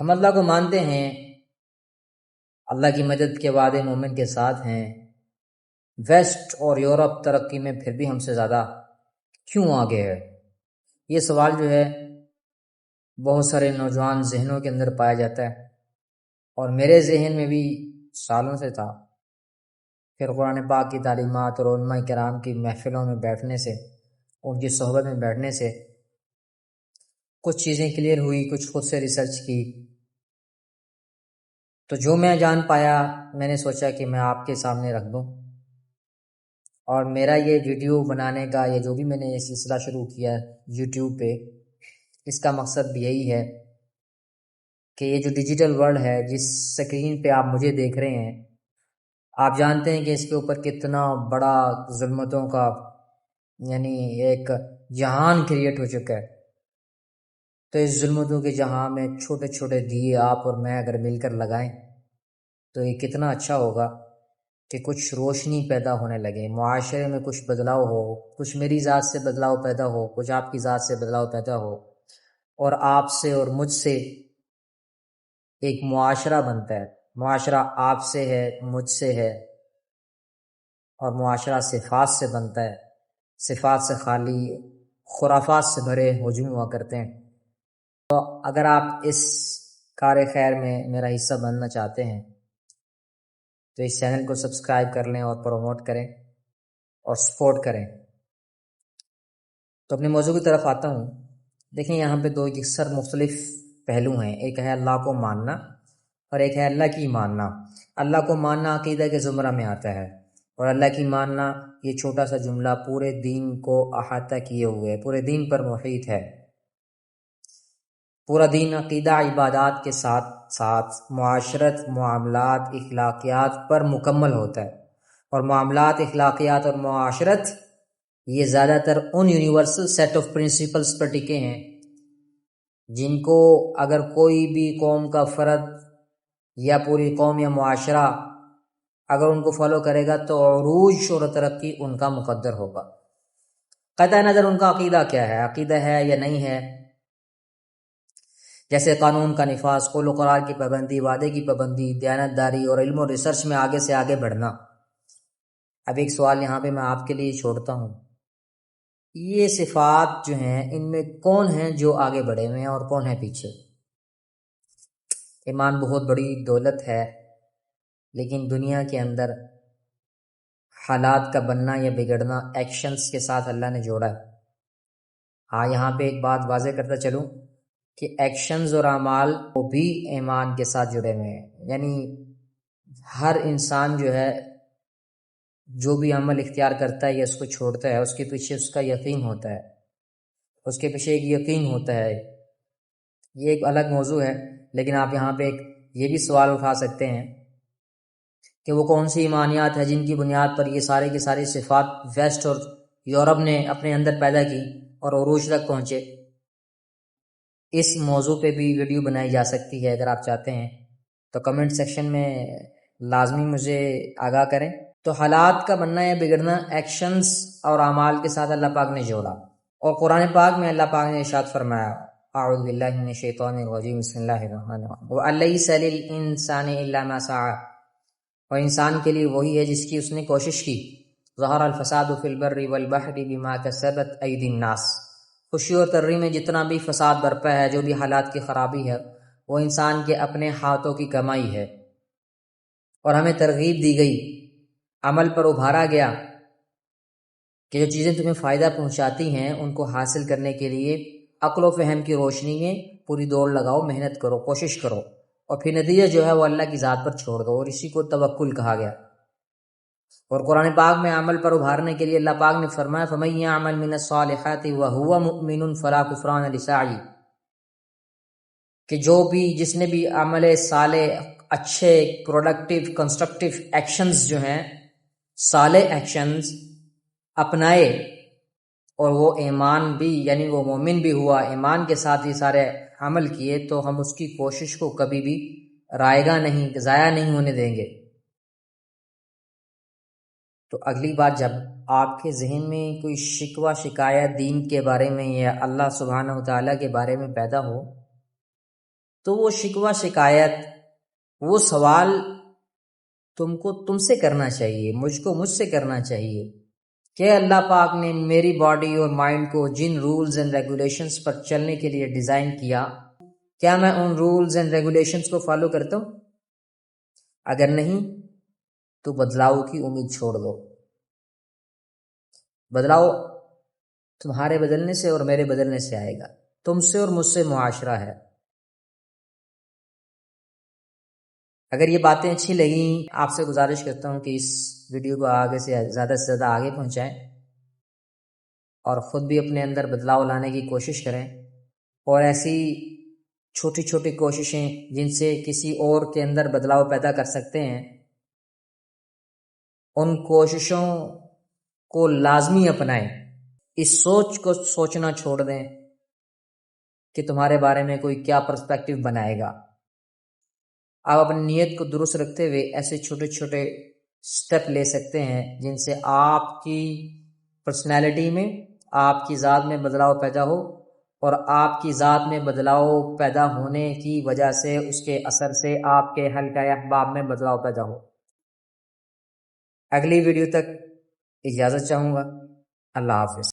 ہم اللہ کو مانتے ہیں، اللہ کی مدد کے وعدے مومن کے ساتھ ہیں۔ ویسٹ اور یورپ ترقی میں پھر بھی ہم سے زیادہ کیوں آگے ہے؟ یہ سوال جو ہے بہت سارے نوجوان ذہنوں کے اندر پایا جاتا ہے، اور میرے ذہن میں بھی سالوں سے تھا۔ پھر قرآن پاک کی تعلیمات اور علماء کرام کی محفلوں میں بیٹھنے سے، ان کی صحبت میں بیٹھنے سے کچھ چیزیں کلیئر ہوئی، کچھ خود سے ریسرچ کی، تو جو میں جان پایا میں نے سوچا کہ میں آپ کے سامنے رکھ دوں۔ اور میرا یہ ویڈیو بنانے کا، یہ جو بھی میں نے یہ سلسلہ شروع کیا یوٹیوب پہ، اس کا مقصد بھی یہی ہے کہ یہ جو ڈیجیٹل ورلڈ ہے، جس سکرین پہ آپ مجھے دیکھ رہے ہیں، آپ جانتے ہیں کہ اس کے اوپر کتنا بڑا ظلمتوں کا یعنی ایک جہان کریٹ ہو چکا ہے۔ تو اس ظلمتوں کے جہاں میں چھوٹے چھوٹے دیے آپ اور میں اگر مل کر لگائیں تو یہ کتنا اچھا ہوگا کہ کچھ روشنی پیدا ہونے لگے، معاشرے میں کچھ بدلاؤ ہو، کچھ میری ذات سے بدلاؤ پیدا ہو، کچھ آپ کی ذات سے بدلاؤ پیدا ہو، اور آپ سے اور مجھ سے ایک معاشرہ بنتا ہے۔ معاشرہ آپ سے ہے، مجھ سے ہے، اور معاشرہ صفات سے بنتا ہے۔ صفات سے خالی خرافات سے بھرے ہجوم ہوا کرتے ہیں۔ تو اگر آپ اس کار خیر میں میرا حصہ بننا چاہتے ہیں تو اس چینل کو سبسکرائب کر لیں اور پروموٹ کریں اور سپورٹ کریں۔ تو اپنے موضوع کی طرف آتا ہوں۔ دیکھیں، یہاں پہ دو یکسر مختلف پہلو ہیں، ایک ہے اللہ کو ماننا اور ایک ہے اللہ کی ماننا۔ اللہ کو ماننا عقیدہ کے زمرہ میں آتا ہے، اور اللہ کی ماننا یہ چھوٹا سا جملہ پورے دین کو احاطہ کیے ہوئے، پورے دین پر محیط ہے۔ پورا دین عقیدہ عبادات کے ساتھ ساتھ معاشرت، معاملات، اخلاقیات پر مکمل ہوتا ہے، اور معاملات، اخلاقیات اور معاشرت یہ زیادہ تر ان یونیورسل سیٹ آف پرنسپلز پر ٹکے ہیں جن کو اگر کوئی بھی قوم کا فرد یا پوری قوم یا معاشرہ اگر ان کو فالو کرے گا تو عروج اور ترقی ان کا مقدر ہوگا، قطع نظر ان کا عقیدہ کیا ہے، عقیدہ ہے یا نہیں ہے۔ جیسے قانون کا نفاذ، قول و قرار کی پابندی، وعدے کی پابندی، دیانتداری اور علم و ریسرچ میں آگے سے آگے بڑھنا۔ اب ایک سوال یہاں پہ میں آپ کے لیے چھوڑتا ہوں، یہ صفات جو ہیں ان میں کون ہیں جو آگے بڑھے ہوئے ہیں اور کون ہے پیچھے؟ ایمان بہت بڑی دولت ہے، لیکن دنیا کے اندر حالات کا بننا یا بگڑنا ایکشنز کے ساتھ اللہ نے جوڑا ہے۔ ہاں، یہاں پہ ایک بات واضح کرتا چلوں کہ ایکشنز اور اعمال وہ بھی ایمان کے ساتھ جڑے ہوئے ہیں، یعنی ہر انسان جو ہے جو بھی عمل اختیار کرتا ہے یا اس کو چھوڑتا ہے، اس کے پیچھے اس کا یقین ہوتا ہے، اس کے پیچھے ایک یقین ہوتا ہے۔ یہ ایک الگ موضوع ہے، لیکن آپ یہاں پہ ایک یہ بھی سوال اٹھا سکتے ہیں کہ وہ کون سی ایمانیات ہے جن کی بنیاد پر یہ سارے کی ساری صفات ویسٹ اور یورپ نے اپنے اندر پیدا کی اور عروج تک پہنچے۔ اس موضوع پہ بھی ویڈیو بنائی جا سکتی ہے، اگر آپ چاہتے ہیں تو کمنٹ سیکشن میں لازمی مجھے آگاہ کریں۔ تو حالات کا بننا یا بگڑنا ایکشنز اور اعمال کے ساتھ اللہ پاک نے جوڑا، اور قرآن پاک میں اللہ پاک نے ارشاد فرمایا، اعوذ باللہ من الشیطان الرجیم، بسم اللہ الرحمن الرحیم، وَأَلَيْسَ لِلْإِنسَانِ إِلَّا مَا سَعَىٰ، اور انسان کے لیے وہی ہے جس کی اس نے کوشش کی۔ ظَهَرَ الْفَسَادُ فِي الْبَرِّ وَالْبَحْرِ بِمَا كَسَبَتْ أَيْدِي النَّاسِ، خوشی اور ترغیب میں جتنا بھی فساد برپا ہے، جو بھی حالات کی خرابی ہے، وہ انسان کے اپنے ہاتھوں کی کمائی ہے۔ اور ہمیں ترغیب دی گئی، عمل پر ابھارا گیا کہ جو چیزیں تمہیں فائدہ پہنچاتی ہیں ان کو حاصل کرنے کے لیے عقل و فہم کی روشنی میں پوری دوڑ لگاؤ، محنت کرو، کوشش کرو، اور پھر نتیجہ جو ہے وہ اللہ کی ذات پر چھوڑ دو، اور اسی کو توکل کہا گیا۔ اور قرآن پاک میں عمل پر ابھارنے کے لیے اللہ پاک نے فرمایا، فَمَن يَعْمَلْ مِنَ الصَّالِحَاتِ وَهُوَ مُؤْمِنٌ فَلَا كُفْرَانَ لِسَعْيِهِ، کہ جو بھی جس نے بھی عمل صالح، اچھے پروڈکٹیو کنسٹرکٹیو ایکشنز جو ہیں، صالح ایکشنز اپنائے، اور وہ ایمان بھی یعنی وہ مومن بھی ہوا، ایمان کے ساتھ یہ سارے عمل کیے، تو ہم اس کی کوشش کو کبھی بھی رائیگاں نہیں، ضائع نہیں ہونے دیں گے۔ تو اگلی بات، جب آپ کے ذہن میں کوئی شکوہ شکایت دین کے بارے میں یا اللہ سبحانہ وتعالیٰ کے بارے میں پیدا ہو تو وہ شکوہ شکایت، وہ سوال تم سے کرنا چاہیے، مجھ سے کرنا چاہیے کہ اللہ پاک نے میری باڈی اور مائنڈ کو جن رولز اینڈ ریگولیشنز پر چلنے کے لیے ڈیزائن کیا، کیا میں ان رولز اینڈ ریگولیشنز کو فالو کرتا ہوں؟ اگر نہیں تو بدلاؤ کی امید چھوڑ دو۔ بدلاؤ تمہارے بدلنے سے اور میرے بدلنے سے آئے گا، تم سے اور مجھ سے معاشرہ ہے۔ اگر یہ باتیں اچھی لگیں، آپ سے گزارش کرتا ہوں کہ اس ویڈیو کو آگے سے زیادہ آگے پہنچائیں اور خود بھی اپنے اندر بدلاؤ لانے کی کوشش کریں، اور ایسی چھوٹی چھوٹی کوششیں جن سے کسی اور کے اندر بدلاؤ پیدا کر سکتے ہیں، ان کوششوں کو لازمی اپنائیں۔ اس سوچ کو سوچنا چھوڑ دیں کہ تمہارے بارے میں کوئی کیا پرسپیکٹو بنائے گا۔ آپ اپنی نیت کو درست رکھتے ہوئے ایسے چھوٹے چھوٹے سٹیپ لے سکتے ہیں جن سے آپ کی پرسنالٹی میں، آپ کی ذات میں بدلاؤ پیدا ہو، اور آپ کی ذات میں بدلاؤ پیدا ہونے کی وجہ سے، اس کے اثر سے آپ کے حلقہ احباب میں بدلاؤ پیدا ہو۔ اگلی ویڈیو تک اجازت چاہوں گا۔ اللہ حافظ۔